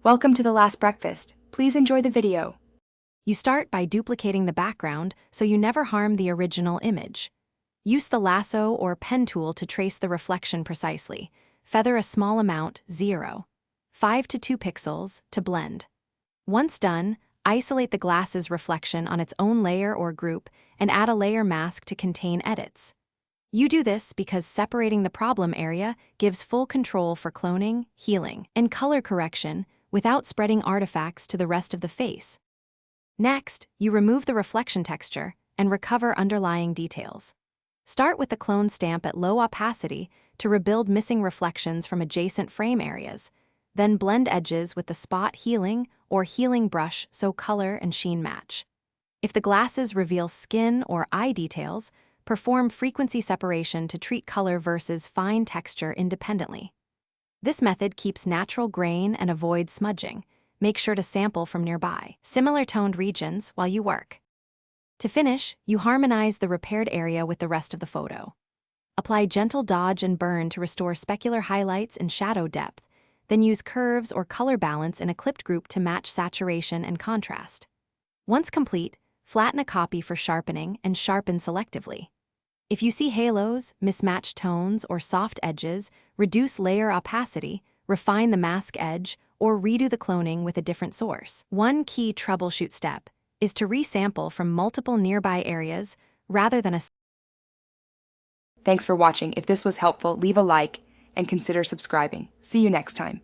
Welcome to the last breakfast. Please enjoy the video. You start by duplicating the background so you never harm the original image. Use the lasso or pen tool to trace the reflection precisely. Feather a small amount, 0.5 to 2 pixels, to blend. Once done, isolate the glass's reflection on its own layer or group and add a layer mask to contain edits. You do this because separating the problem area gives full control for cloning, healing, and color correction without spreading artifacts to the rest of the face. Next, you remove the reflection texture and recover underlying details. Start with the clone stamp at low opacity to rebuild missing reflections from adjacent frame areas. Then blend edges with the spot healing or healing brush so color and sheen match. If the glasses reveal skin or eye details, perform frequency separation to treat color versus fine texture independently. This method keeps natural grain and avoids smudging. Make sure to sample from nearby, similar toned regions while you work. To finish, you harmonize the repaired area with the rest of the photo. Apply gentle dodge and burn to restore specular highlights and shadow depth, then use curves or color balance in a clipped group to match saturation and contrast. Once complete, flatten a copy for sharpening and sharpen selectively. If you see halos, mismatched tones, or soft edges, reduce layer opacity, refine the mask edge, or redo the cloning with a different source. One key troubleshoot step is to resample from multiple nearby areas rather than a... Thanks for watching. If this was helpful, leave a like and consider subscribing. See you next time.